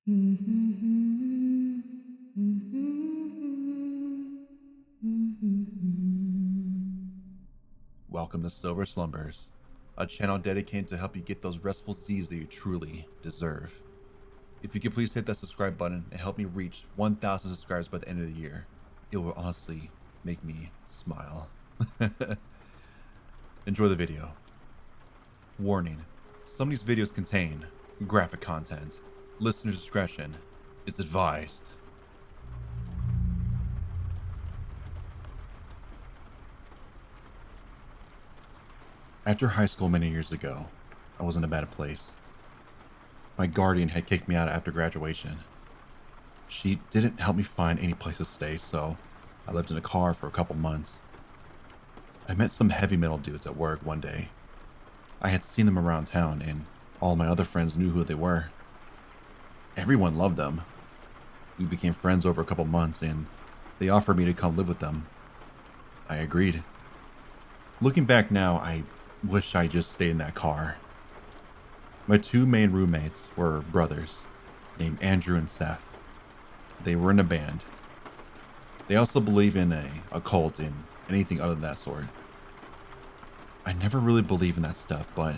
Welcome to Silver Slumbers, a channel dedicated to help you get those restful Z's that you truly deserve. If you could please hit that subscribe button and help me reach 1,000 subscribers by the end of the year, it will honestly make me smile. Enjoy the video. Warning, some of these videos contain graphic content. Listener discretion is advised. After high school many years ago, I was in a bad place. My guardian had kicked me out after graduation. She didn't help me find any place to stay, so I lived in a car for a couple months. I met some heavy metal dudes at work one day. I had seen them around town, and all my other friends knew who they were. Everyone loved them. We became friends over a couple months, and they offered me to come live with them. I agreed. Looking back now, I wish I just stayed in that car. My two main roommates were brothers, named Andrew and Seth. They were in a band. They also believe in a cult and anything other than that sort. I never really believe in that stuff, but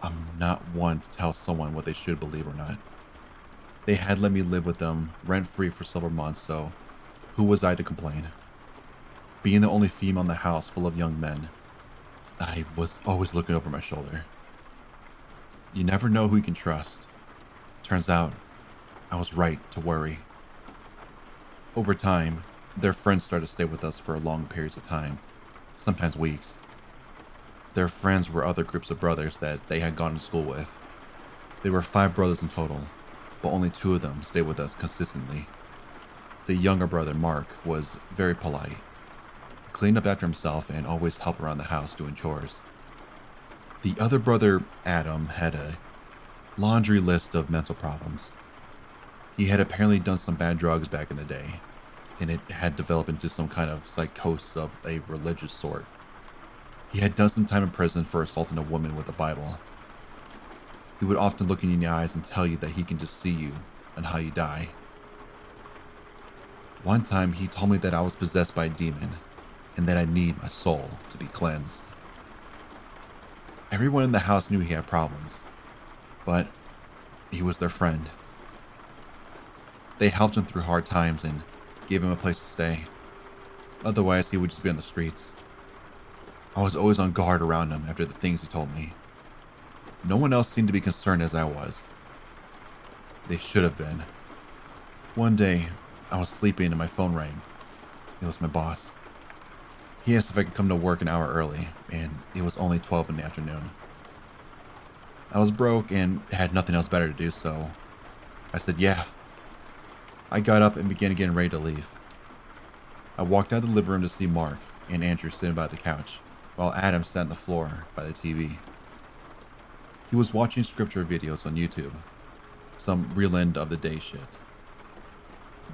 I'm not one to tell someone what they should believe or not. They had let me live with them rent-free for several months, so who was I to complain? Being the only female in the house full of young men, I was always looking over my shoulder. You never know who you can trust. Turns out, I was right to worry. Over time, their friends started to stay with us for long periods of time, sometimes weeks. Their friends were other groups of brothers that they had gone to school with. There were 5 brothers in total, but only 2 of them stayed with us consistently. The younger brother, Mark, was very polite, cleaned up after himself, and always helped around the house doing chores. The other brother, Adam, had a laundry list of mental problems. He had apparently done some bad drugs back in the day, and it had developed into some kind of psychosis of a religious sort. He had done some time in prison for assaulting a woman with a Bible. He would often look you in the eyes and tell you that he can just see you and how you die. One time he told me that I was possessed by a demon and that I need my soul to be cleansed. Everyone in the house knew he had problems, but he was their friend. They helped him through hard times and gave him a place to stay. Otherwise, he would just be on the streets. I was always on guard around him after the things he told me. No one else seemed to be concerned as I was. They should have been. One day, I was sleeping and my phone rang. It was my boss. He asked if I could come to work an hour early, and it was only 12 in the afternoon. I was broke and had nothing else better to do, so I said yeah. I got up and began getting ready to leave. I walked out of the living room to see Mark and Andrew sitting by the couch, while Adam sat on the floor by the TV. He was watching scripture videos on YouTube, some real end of the day shit.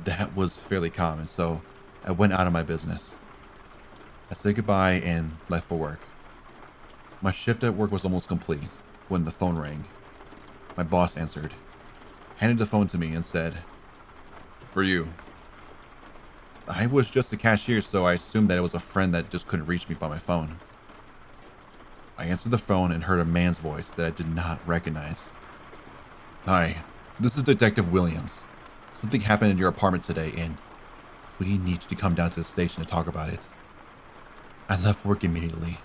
That was fairly common, so I went out of my business. I said goodbye and left for work. My shift at work was almost complete when the phone rang. My boss answered, handed the phone to me and said, "For you." I was just a cashier, so I assumed that it was a friend that just couldn't reach me by my phone. I answered the phone and heard a man's voice that I did not recognize. "Hi, this is Detective Williams. Something happened in your apartment today, and we need you to come down to the station to talk about it." I left work immediately.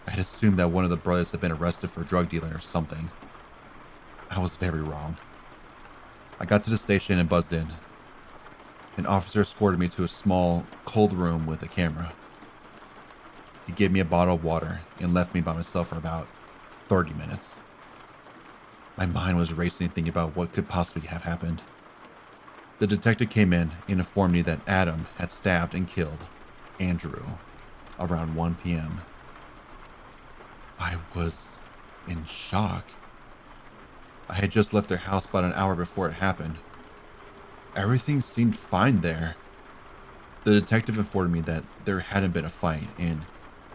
I had assumed that one of the brothers had been arrested for drug dealing or something. I was very wrong. I got to the station and buzzed in. An officer escorted me to a small, cold room with a camera. He gave me a bottle of water and left me by myself for about 30 minutes. My mind was racing thinking about what could possibly have happened. The detective came in and informed me that Adam had stabbed and killed Andrew around 1 p.m. I was in shock. I had just left their house about an hour before it happened. Everything seemed fine there. The detective informed me that there hadn't been a fight, and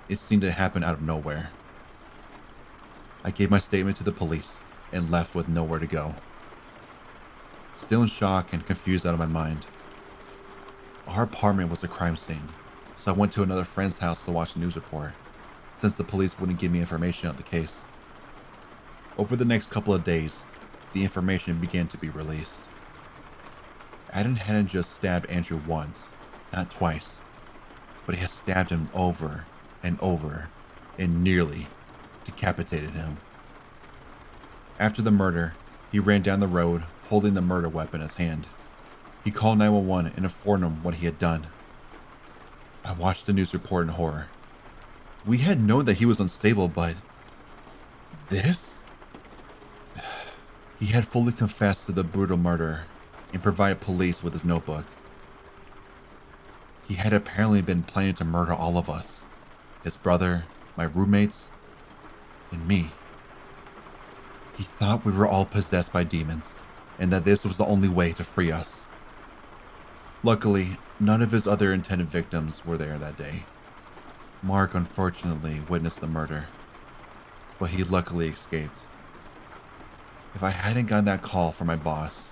it seemed to happen out of nowhere. I gave my statement to the police and left with nowhere to go. Still in shock and confused out of my mind. Our apartment was a crime scene, so I went to another friend's house to watch the news report, since the police wouldn't give me information on the case. Over the next couple of days, the information began to be released. Adam hadn't just stabbed Andrew once, not twice, but he had stabbed him over and over and nearly decapitated him. After the murder, he ran down the road holding the murder weapon in his hand. He called 911 and informed them what he had done. I watched the news report in horror. We had known that he was unstable, but this? He had fully confessed to the brutal murder and provided police with his notebook. He had apparently been planning to murder all of us, his brother, my roommates, and me. He thought we were all possessed by demons, and that this was the only way to free us. Luckily, none of his other intended victims were there that day. Mark unfortunately witnessed the murder, but he luckily escaped. If I hadn't gotten that call from my boss,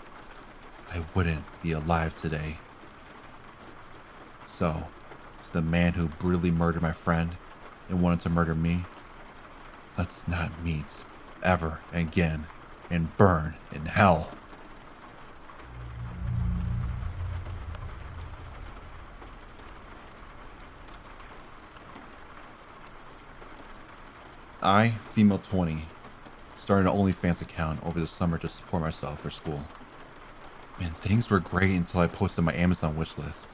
I wouldn't be alive today. So, to the man who brutally murdered my friend and wanted to murder me, let's not meet ever again and burn in hell. I, female 20, started an OnlyFans account over the summer to support myself for school. And things were great until I posted my Amazon wishlist.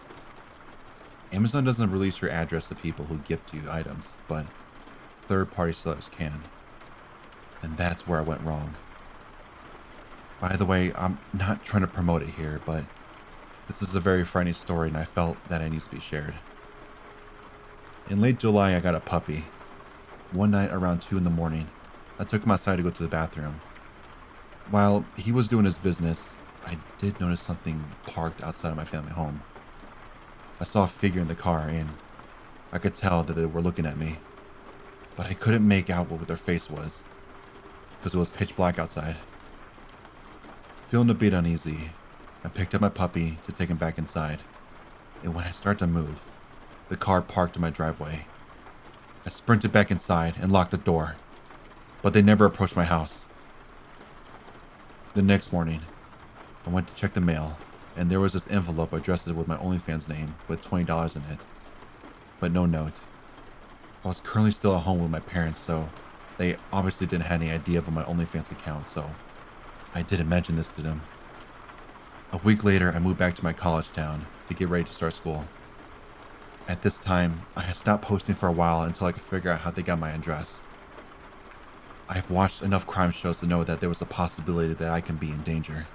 Amazon doesn't release your address to people who gift you items, but third-party sellers can. And that's where I went wrong. By the way, I'm not trying to promote it here, but this is a very frightening story and I felt that it needs to be shared. In late July, I got a puppy. One night around 2 in the morning, I took him outside to go to the bathroom. While he was doing his business, I did notice something parked outside of my family home. I saw a figure in the car and I could tell that they were looking at me, but I couldn't make out what their face was because it was pitch black outside. Feeling a bit uneasy, I picked up my puppy to take him back inside, and when I started to move, the car parked in my driveway. I sprinted back inside and locked the door, but they never approached my house. The next morning, I went to check the mail, and there was this envelope addressed with my OnlyFans name with $20 in it, but no note. I was currently still at home with my parents, so they obviously didn't have any idea about my OnlyFans account, so I didn't mention this to them. A week later, I moved back to my college town to get ready to start school. At this time, I had stopped posting for a while until I could figure out how they got my address. I have watched enough crime shows to know that there was a possibility that I can be in danger.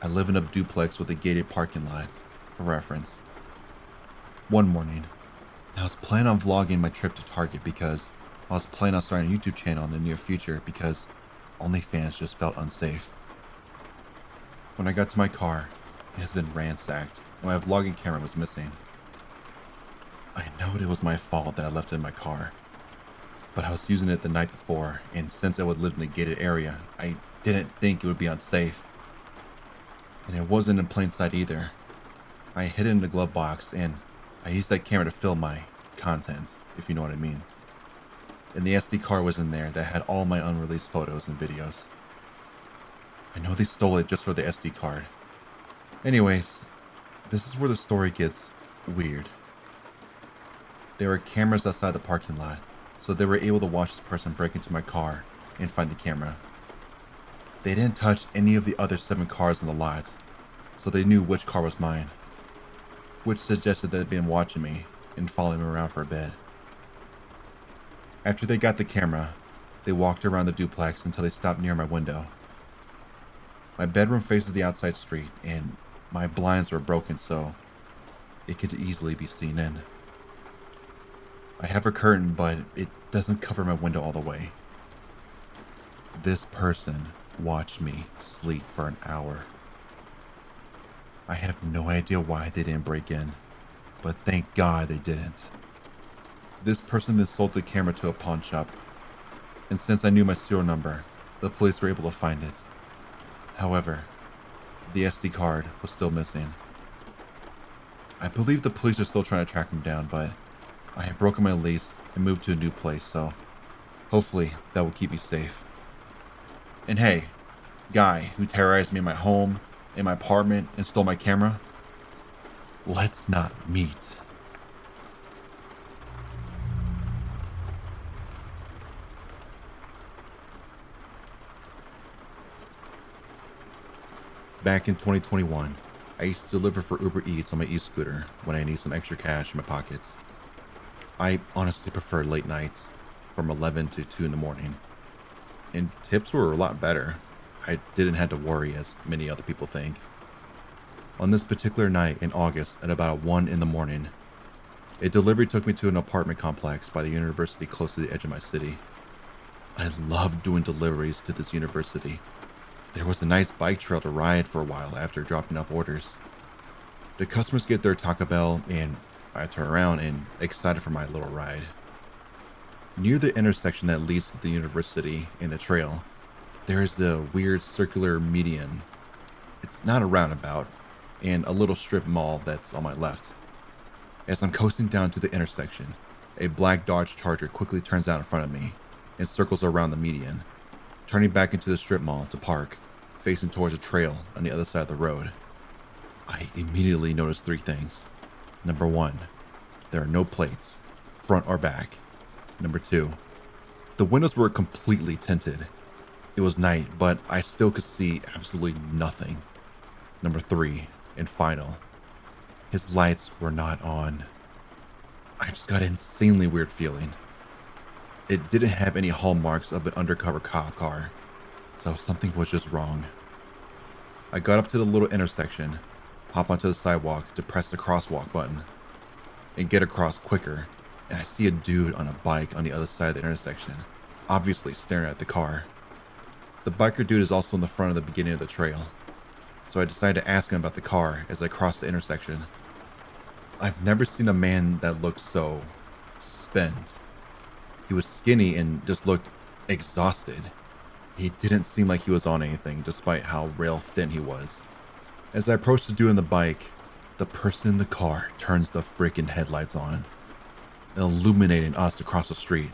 I live in a duplex with a gated parking lot, for reference. One morning, I was planning on vlogging my trip to Target because I was planning on starting a YouTube channel in the near future because OnlyFans just felt unsafe. When I got to my car, it has been ransacked and my vlogging camera was missing. I know it was my fault that I left it in my car, but I was using it the night before, and since I would live in a gated area, I didn't think it would be unsafe. And it wasn't in plain sight either. I hid it in the glove box, and I used that camera to film my content, if you know what I mean. And the SD card was in there that had all my unreleased photos and videos. I know they stole it just for the SD card. Anyways, this is where the story gets weird. There were cameras outside the parking lot, so they were able to watch this person break into my car and find the camera. They didn't touch any of the other 7 cars in the lot, so they knew which car was mine, which suggested that they'd been watching me and following me around for a bit. After they got the camera, they walked around the duplex until they stopped near my window. My bedroom faces the outside street, and my blinds were broken so it could easily be seen in. I have a curtain, but it doesn't cover my window all the way. This person watched me sleep for an hour. I have no idea why they didn't break in, but thank God they didn't. This person then sold the camera to a pawn shop, and since I knew my serial number, the police were able to find it. However, The SD card was still missing. I believe the police are still trying to track him down, but I have broken my lease and moved to a new place, so hopefully that will keep me safe. And hey, guy who terrorized me in my home, in my apartment, and stole my camera, let's not meet. Back in 2021, I used to deliver for Uber Eats on my e-scooter when I need some extra cash in my pockets. I honestly prefer late nights, from 11 to 2 in the morning, and tips were a lot better. I didn't have to worry as many other people think. On this particular night in August at about 1 in the morning, a delivery took me to an apartment complex by the university close to the edge of my city. I loved doing deliveries to this university. There was a nice bike trail to ride for a while after dropping off orders. The customers get their Taco Bell, and I turn around and excited for my little ride. Near the intersection that leads to the university and the trail, there is the weird circular median. It's not a roundabout, and a little strip mall that's on my left. As I'm coasting down to the intersection, a black Dodge Charger quickly turns out in front of me and circles around the median, turning back into the strip mall to park, facing towards a trail on the other side of the road. I immediately noticed 3 things. Number 1, there are no plates, front or back. Number 2, the windows were completely tinted. It was night, but I still could see absolutely nothing. Number 3, and final, his lights were not on. I just got an insanely weird feeling. It didn't have any hallmarks of an undercover cop car, so something was just wrong. I got up to the little intersection, hop onto the sidewalk to press the crosswalk button, and get across quicker, and I see a dude on a bike on the other side of the intersection, obviously staring at the car. The biker dude is also in the front of the beginning of the trail, so I decided to ask him about the car as I crossed the intersection. I've never seen a man that looked so spent. He was skinny and just looked exhausted. He didn't seem like he was on anything, despite how rail thin he was. As I approached the dude on the bike, the person in the car turns the freaking headlights on, illuminating us across the street.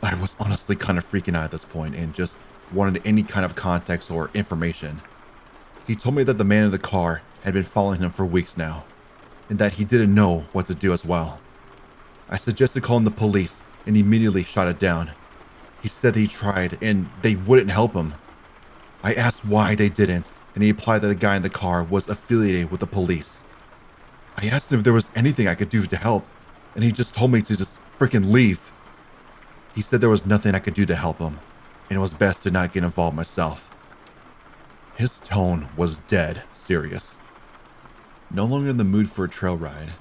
I was honestly kind of freaking out at this point and just wanted any kind of context or information. He told me that the man in the car had been following him for weeks now, and that he didn't know what to do as well. I suggested calling the police and he immediately shot it down. He said he tried and they wouldn't help him. I asked why they didn't, and he implied that the guy in the car was affiliated with the police. I asked him if there was anything I could do to help, and he just told me to just freaking leave. He said there was nothing I could do to help him, and it was best to not get involved myself. His tone was dead serious. No longer in the mood for a trail ride,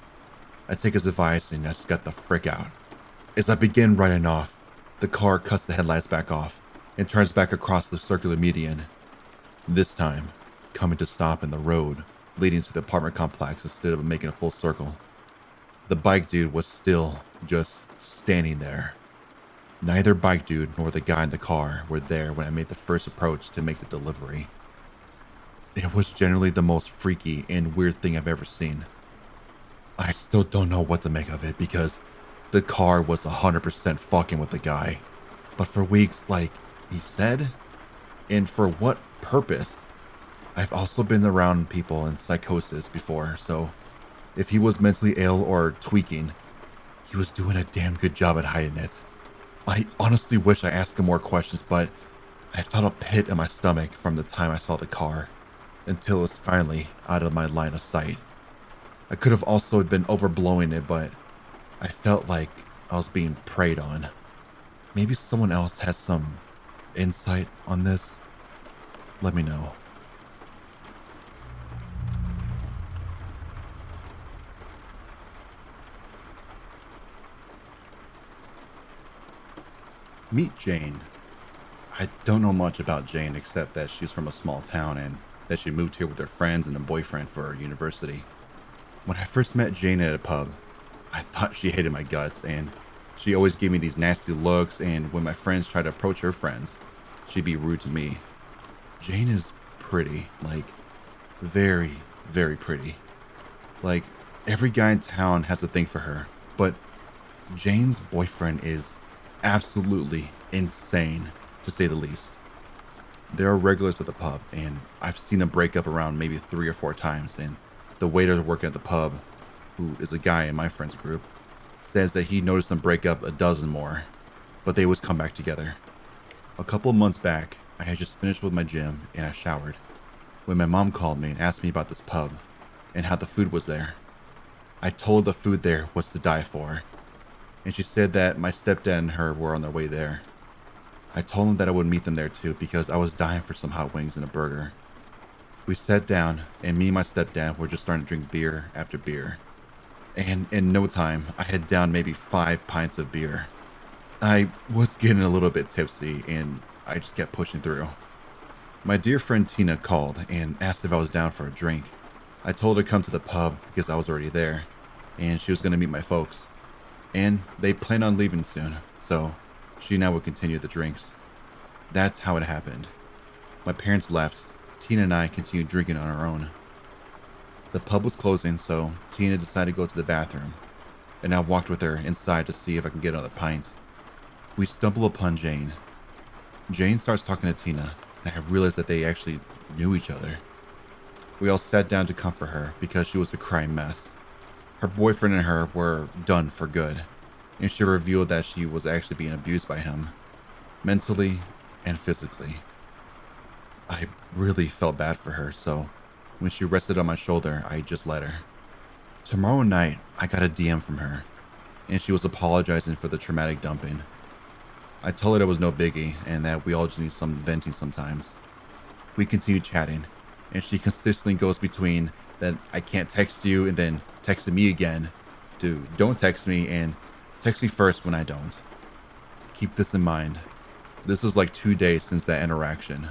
I take his advice and I just got the frick out. As I begin riding off, the car cuts the headlights back off and turns back across the circular median. This time, coming to stop in the road leading to the apartment complex instead of making a full circle. The bike dude was still just standing there. Neither bike dude nor the guy in the car were there when I made the first approach to make the delivery. It was generally the most freaky and weird thing I've ever seen. I still don't know what to make of it because the car was 100% fucking with the guy. But for weeks, like he said, and for what purpose? I've also been around people in psychosis before, so if he was mentally ill or tweaking, he was doing a damn good job at hiding it. I honestly wish I asked him more questions, but I felt a pit in my stomach from the time I saw the car until it was finally out of my line of sight. I could have also been overblowing it, but I felt like I was being preyed on. Maybe someone else has some insight on this? Let me know. Meet Jane. I don't know much about Jane except that she's from a small town and that she moved here with her friends and a boyfriend for university. When I first met Jane at a pub, I thought she hated my guts and she always gave me these nasty looks, and when my friends tried to approach her friends, she'd be rude to me. Jane is pretty. Like, very, very pretty. Like, every guy in town has a thing for her. But Jane's boyfriend is absolutely insane, to say the least. There are regulars at the pub, and I've seen them break up around maybe 3 or 4 times, and the waiter working at the pub, who is a guy in my friend's group, says that he noticed them break up a dozen more, but they always come back together. A couple of months back, I had just finished with my gym, and I showered, when my mom called me and asked me about this pub, and how the food was there. I told the food there was to die for, and she said that my stepdad and her were on their way there. I told them that I would meet them there too because I was dying for some hot wings and a burger. We sat down, and me and my stepdad were just starting to drink beer after beer. And in no time, I had downed maybe 5 pints of beer. I was getting a little bit tipsy, and I just kept pushing through. My dear friend Tina called and asked if I was down for a drink. I told her to come to the pub because I was already there, and she was going to meet my folks. And they planned on leaving soon, so she and I would continue the drinks. That's how it happened. My parents left. Tina and I continued drinking on our own. The pub was closing, so Tina decided to go to the bathroom, and I walked with her inside to see if I could get another pint. We stumble upon Jane. Jane starts talking to Tina, and I realized that they actually knew each other. We all sat down to comfort her because she was a crying mess. Her boyfriend and her were done for good, and she revealed that she was actually being abused by him, mentally and physically. I really felt bad for her, so when she rested on my shoulder, I just let her. Tomorrow night, I got a DM from her, and she was apologizing for the traumatic dumping. I told her it was no biggie, and that we all just need some venting sometimes. We continued chatting, and she consistently goes between that I can't text you and then texting me again to don't text me and text me first when I don't. Keep this in mind. This was like 2 days since that interaction.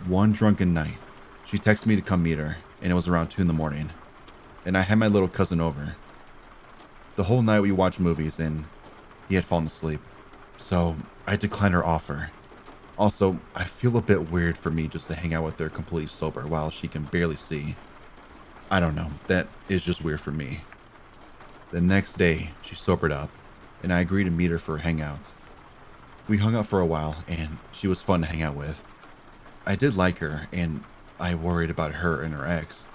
One drunken night, she texted me to come meet her, and it was around 2 in the morning, and I had my little cousin over. The whole night we watched movies, and he had fallen asleep, so I declined her offer. Also, I feel a bit weird for me just to hang out with her completely sober while she can barely see. I don't know, that is just weird for me. The next day, she sobered up, and I agreed to meet her for a hangout. We hung out for a while, and she was fun to hang out with. I did like her, and I worried about her and her ex.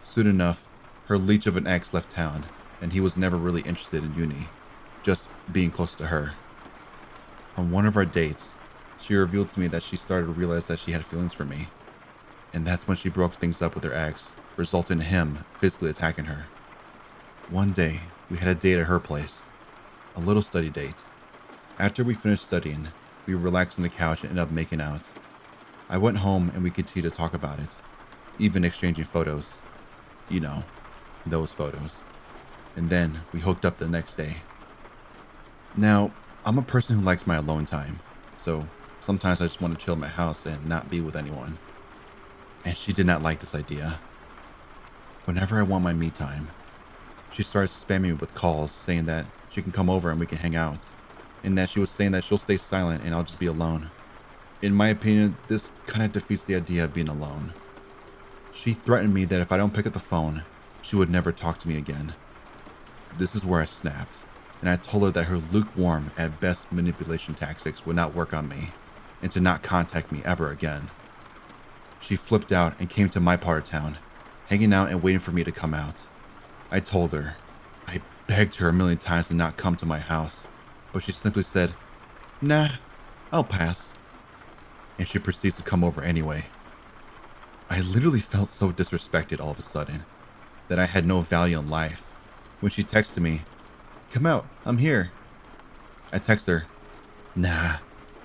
Soon enough, her leech of an ex left town, and he was never really interested in uni, just being close to her. On one of our dates, she revealed to me that she started to realize that she had feelings for me, and that's when she broke things up with her ex, resulting in him physically attacking her. One day, we had a date at her place, a little study date. After we finished studying, we relaxed on the couch and ended up making out. I went home and we continued to talk about it, even exchanging photos. You know, those photos. And then we hooked up the next day. Now, I'm a person who likes my alone time, so sometimes I just want to chill in my house and not be with anyone. And she did not like this idea. Whenever I want my me time, she starts spamming me with calls saying that she can come over and we can hang out, and that she was saying that she'll stay silent and I'll just be alone. In my opinion, this kind of defeats the idea of being alone. She threatened me that if I don't pick up the phone, she would never talk to me again. This is where I snapped, and I told her that her lukewarm at best manipulation tactics would not work on me, and to not contact me ever again. She flipped out and came to my part of town, hanging out and waiting for me to come out. I told her. I begged her a million times to not come to my house, but she simply said, "Nah, I'll pass." And she proceeds to come over anyway. I literally felt so disrespected all of a sudden, that I had no value in life. When she texted me, "Come out, I'm here," I text her, "Nah,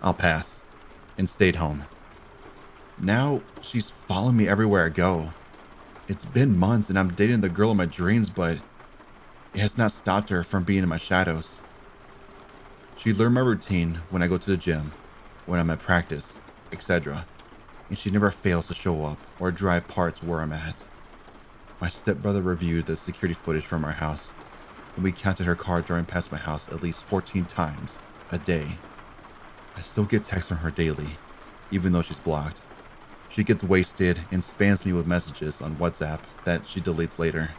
I'll pass," and stayed home. Now she's following me everywhere I go. It's been months and I'm dating the girl of my dreams, but it has not stopped her from being in my shadows. She learned my routine when I go to the gym, when I'm at practice, etc. And she never fails to show up or drive parts where I'm at. My stepbrother reviewed the security footage from our house, and we counted her car driving past my house at least 14 times a day. I still get texts from her daily, even though she's blocked. She gets wasted and spams me with messages on WhatsApp that she deletes later.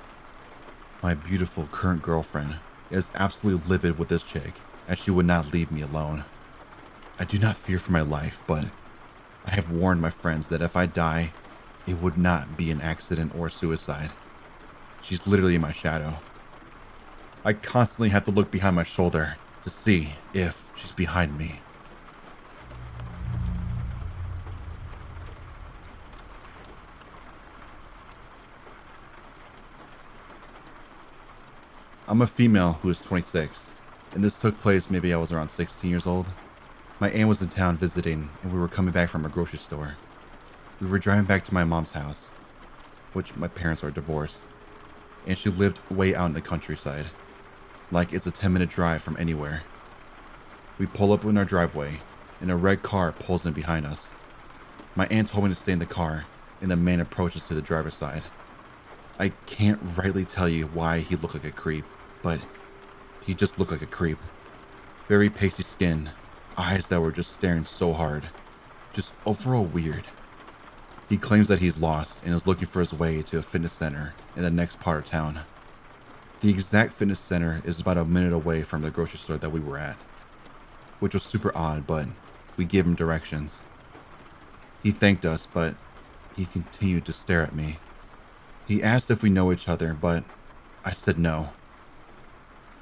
My beautiful current girlfriend is absolutely livid with this chick, as she would not leave me alone. I do not fear for my life, but I have warned my friends that if I die, it would not be an accident or suicide. She's literally in my shadow. I constantly have to look behind my shoulder to see if she's behind me. I'm a female who is 26, and this took place maybe I was around 16 years old. My aunt was in town visiting, and we were coming back from a grocery store. We were driving back to my mom's house, which my parents are divorced, and she lived way out in the countryside, like it's a 10-minute drive from anywhere. We pull up in our driveway, and a red car pulls in behind us. My aunt told me to stay in the car, and the man approaches to the driver's side. I can't rightly tell you why he looked like a creep, but he just looked like a creep. Very pasty skin, eyes that were just staring so hard. Just overall weird. He claims that he's lost and is looking for his way to a fitness center in the next part of town. The exact fitness center is about a minute away from the grocery store that we were at, which was super odd, but we gave him directions. He thanked us, but he continued to stare at me. He asked if we know each other, but I said no.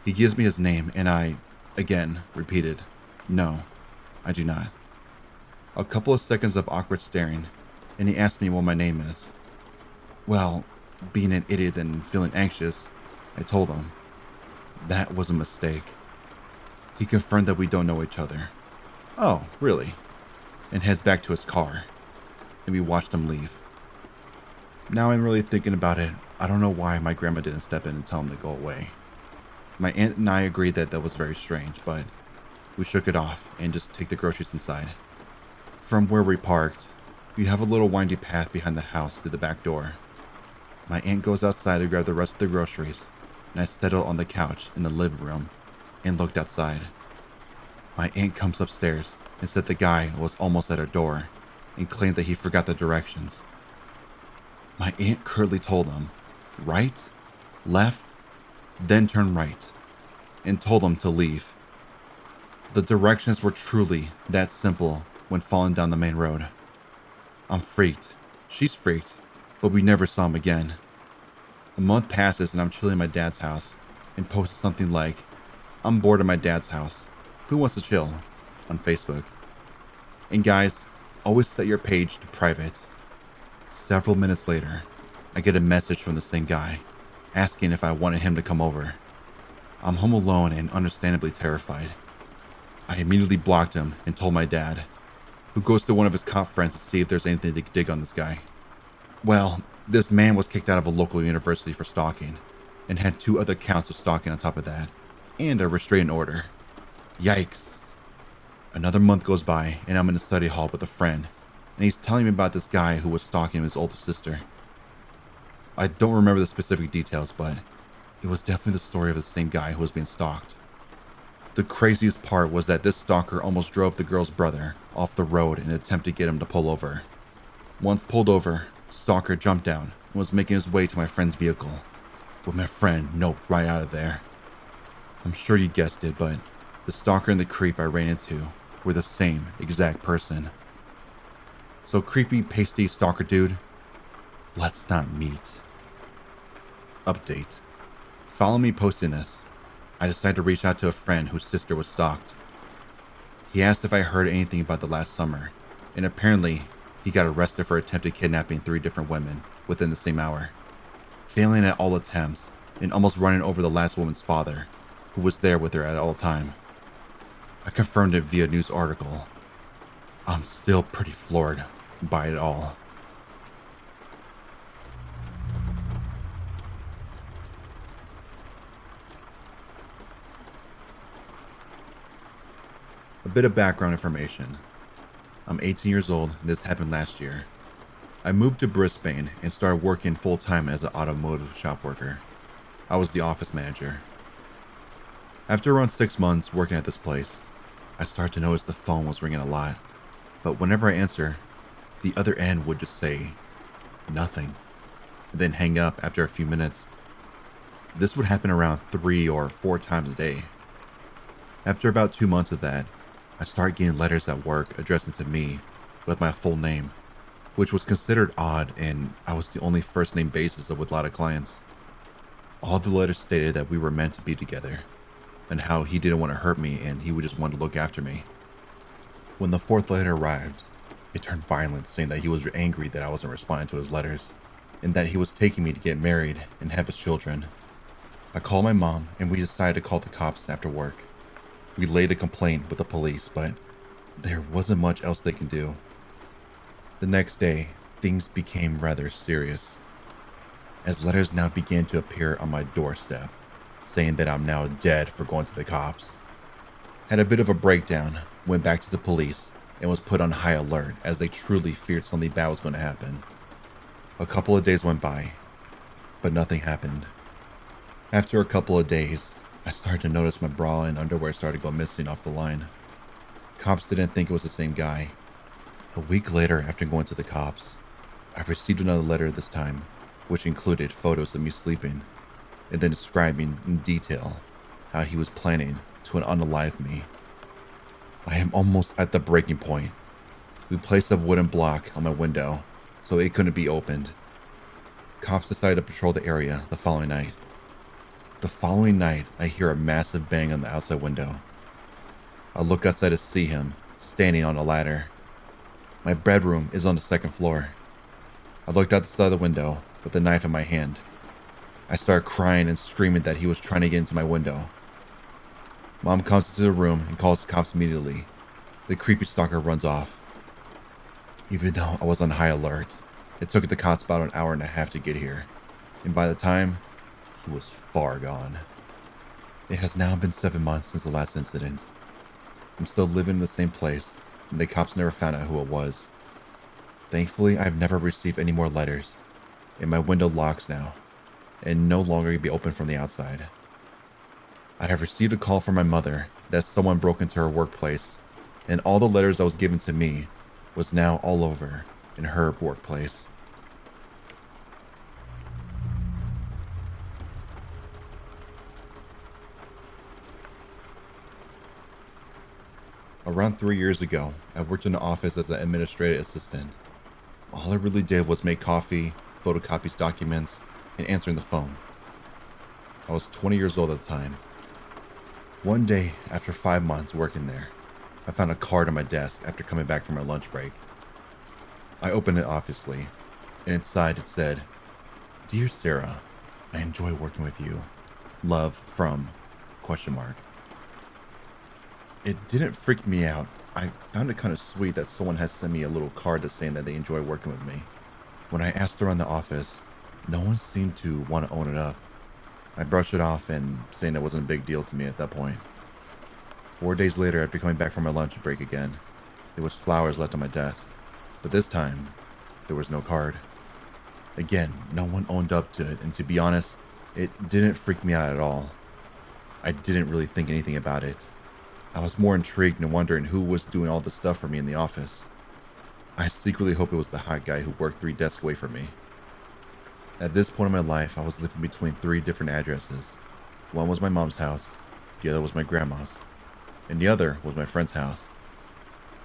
He gives me his name, and I, again, repeated, no, I do not. A couple of seconds of awkward staring, and he asked me what my name is. Well, being an idiot and feeling anxious, I told him. That was a mistake. He confirmed that we don't know each other. Oh, really? And heads back to his car, and we watched him leave. Now I'm really thinking about it, I don't know why my grandma didn't step in and tell him to go away. My aunt and I agreed that was very strange, but we shook it off and just take the groceries inside. From where we parked, we have a little windy path behind the house to the back door. My aunt goes outside to grab the rest of the groceries, and I settle on the couch in the living room and looked outside. My aunt comes upstairs and said the guy was almost at her door and claimed that he forgot the directions. My aunt curtly told him, right, left, then turn right, and told him to leave. The directions were truly that simple when falling down the main road. I'm freaked. She's freaked, but we never saw him again. A month passes and I'm chilling at my dad's house and posted something like, I'm bored at my dad's house. Who wants to chill? On Facebook. And guys, always set your page to private. Several minutes later, I get a message from the same guy, asking if I wanted him to come over. I'm home alone and understandably terrified. I immediately blocked him and told my dad, who goes to one of his cop friends to see if there's anything to dig on this guy. Well, this man was kicked out of a local university for stalking, and had 2 other counts of stalking on top of that, and a restraining order. Yikes. Another month goes by, and I'm in a study hall with a friend, and he's telling me about this guy who was stalking his older sister. I don't remember the specific details, but it was definitely the story of the same guy who was being stalked. The craziest part was that this stalker almost drove the girl's brother off the road in an attempt to get him to pull over. Once pulled over, stalker jumped down and was making his way to my friend's vehicle, with my friend noped right out of there. I'm sure you guessed it, but the stalker and the creep I ran into were the same exact person. So creepy, pasty stalker dude, let's not meet. Update. Follow me posting this. I decided to reach out to a friend whose sister was stalked. He asked if I heard anything about the last summer, and apparently he got arrested for attempted kidnapping 3 different women within the same hour, failing at all attempts and almost running over the last woman's father, who was there with her at all time. I confirmed it via news article. I'm still pretty floored by it all. A bit of background information. I'm 18 years old and this happened last year. I moved to Brisbane and started working full-time as an automotive shop worker. I was the office manager. After around 6 months working at this place, I started to notice the phone was ringing a lot, but whenever I answer, the other end would just say nothing, and then hang up after a few minutes. This would happen around 3 or 4 times a day. After about 2 months of that, I started getting letters at work addressed to me with my full name, which was considered odd, and I was the only first name basis with a lot of clients. All the letters stated that we were meant to be together, and how he didn't want to hurt me and he would just want to look after me. When the 4th letter arrived, it turned violent, saying that he was angry that I wasn't responding to his letters, and that he was taking me to get married and have his children. I called my mom, and we decided to call the cops after work. We laid a complaint with the police, but there wasn't much else they can do. The next day, things became rather serious, as letters now began to appear on my doorstep, saying that I'm now dead for going to the cops. Had a bit of a breakdown, went back to the police, and was put on high alert as they truly feared something bad was going to happen. A couple of days went by, but nothing happened. After a couple of days, I started to notice my bra and underwear started to go missing off the line. Cops didn't think it was the same guy. A week later, after going to the cops, I received another letter this time, which included photos of me sleeping, and then describing in detail how he was planning to unalive me. I am almost at the breaking point. We placed a wooden block on my window so it couldn't be opened. Cops decided to patrol the area the following night. The following night, I hear a massive bang on the outside window. I look outside to see him standing on a ladder. My bedroom is on the 2nd floor. I looked out the side of the window with a knife in my hand. I started crying and screaming that he was trying to get into my window. Mom comes into the room and calls the cops immediately. The creepy stalker runs off. Even though I was on high alert, it took the cops about an hour and a half to get here, and by the time, he was far gone. It has now been 7 months since the last incident. I'm still living in the same place, and the cops never found out who it was. Thankfully, I've never received any more letters, and my window locks now, and no longer can be opened from the outside. I have received a call from my mother that someone broke into her workplace, and all the letters that was given to me was now all over in her workplace. Around 3 years ago, I worked in an office as an administrative assistant. All I really did was make coffee, photocopy documents, and answering the phone. I was 20 years old at the time. One day, after 5 months working there, I found a card on my desk after coming back from our lunch break. I opened it obviously, and inside it said, "Dear Sarah, I enjoy working with you. Love from ... It didn't freak me out. I found it kind of sweet that someone had sent me a little card that's saying that they enjoy working with me. When I asked around the office, no one seemed to want to own it up. I brushed it off and saying it wasn't a big deal to me at that point. 4 days later, after coming back from my lunch break again, there was flowers left on my desk, but this time, there was no card. Again, no one owned up to it, and to be honest, it didn't freak me out at all. I didn't really think anything about it. I was more intrigued and wondering who was doing all this stuff for me in the office. I secretly hoped it was the hot guy who worked 3 desks away from me. At this point in my life, I was living between 3 different addresses. One was my mom's house, the other was my grandma's, and the other was my friend's house.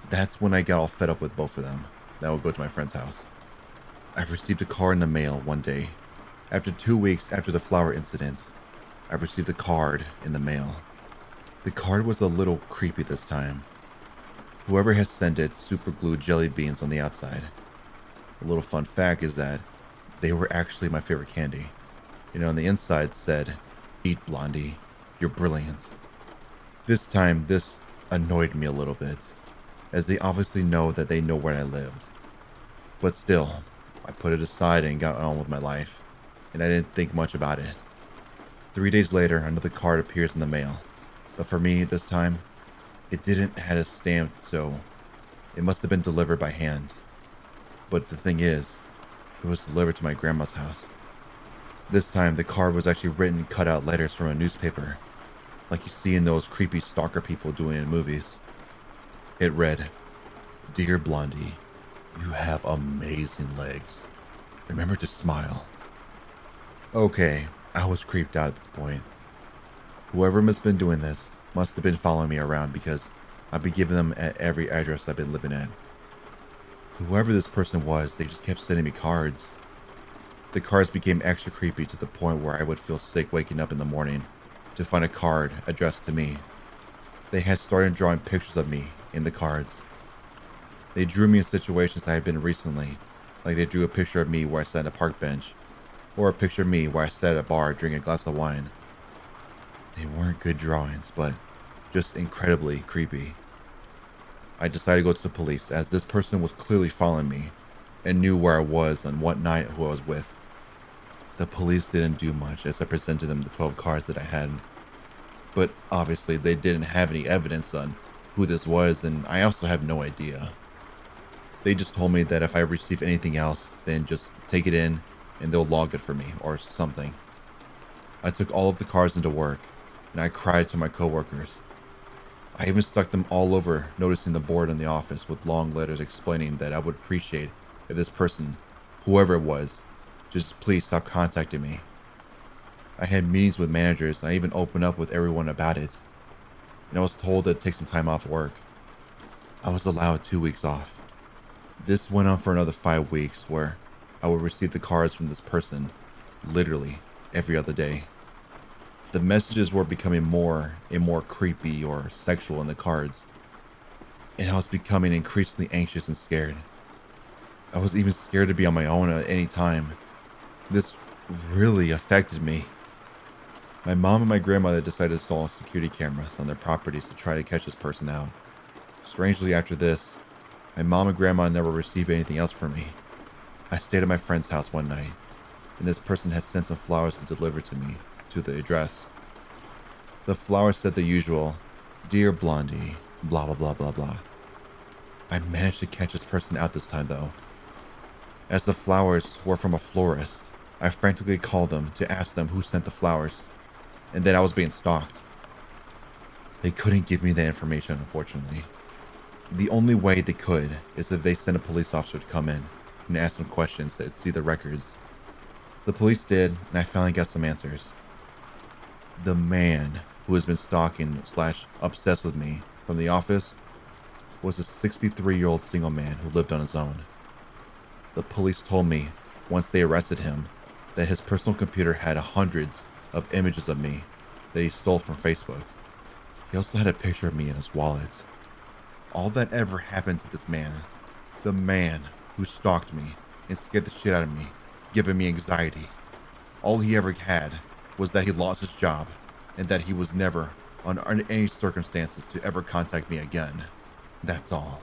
That's when I got all fed up with both of them. That would go to my friend's house. I received a card in the mail one day. After 2 weeks after the flower incident, I received a card in the mail. The card was a little creepy this time. Whoever has sent it super glued jelly beans on the outside. A little fun fact is that they were actually my favorite candy. On the inside said, "Eat, Blondie, you're brilliant." This time, this annoyed me a little bit, as they obviously know that they know where I lived. But still, I put it aside and got on with my life, and I didn't think much about it. 3 days later, another card appears in the mail, but for me, this time, it didn't have a stamp, so it must have been delivered by hand. But the thing is, it was delivered to my grandma's house. This time, the card was actually written cut out letters from a newspaper, like you see in those creepy stalker people doing in movies. It read, "Dear Blondie, You have amazing legs. Remember to smile. Okay, I was creeped out at this point. Whoever must have been doing this must have been following me around because I've been giving them at every address I've been living at. Whoever this person was, they just kept sending me cards. The cards became extra creepy to the point where I would feel sick waking up in the morning to find a card addressed to me. They had started drawing pictures of me in the cards. They drew me in situations I had been recently, like they drew a picture of me where I sat on a park bench, or a picture of me where I sat at a bar drinking a glass of wine. They weren't good drawings, but just incredibly creepy. I decided to go to the police as this person was clearly following me and knew where I was and what night who I was with. The police didn't do much as I presented them the 12 cards that I had. But obviously they didn't have any evidence on who this was, and I also have no idea. They just told me that if I receive anything else, then just take it in and they'll log it for me or something. I took all of the cards into work and I cried to my coworkers. I even stuck them all over noticing the board in the office with long letters explaining that I would appreciate if this person, whoever it was, just please stop contacting me. I had meetings with managers and I even opened up with everyone about it. And I was told to take some time off work. I was allowed 2 weeks off. This went on for another 5 weeks where I would receive the cards from this person literally every other day. The messages were becoming more and more creepy or sexual in the cards, and I was becoming increasingly anxious and scared. I was even scared to be on my own at any time. This really affected me. My mom and my grandmother decided to install security cameras on their properties to try to catch this person out. Strangely, after this, my mom and grandma never received anything else from me. I stayed at my friend's house one night, and this person had sent some flowers to deliver to me to the address. The flowers said the usual, "Dear Blondie, blah blah blah blah blah." I managed to catch this person out this time though. As the flowers were from a florist, I frantically called them to ask them who sent the flowers, and that I was being stalked. They couldn't give me that information, unfortunately. The only way they could is if they sent a police officer to come in and ask some questions that would see the records. The police did, and I finally got some answers. The man who has been stalking / obsessed with me from the office was a 63-year-old single man who lived on his own. The police told me, once they arrested him, that his personal computer had hundreds of images of me that he stole from Facebook. He also had a picture of me in his wallet. All that ever happened to this man, the man who stalked me and scared the shit out of me, giving me anxiety, all he ever had was that he lost his job and that he was never, under any circumstances, to ever contact me again. That's all.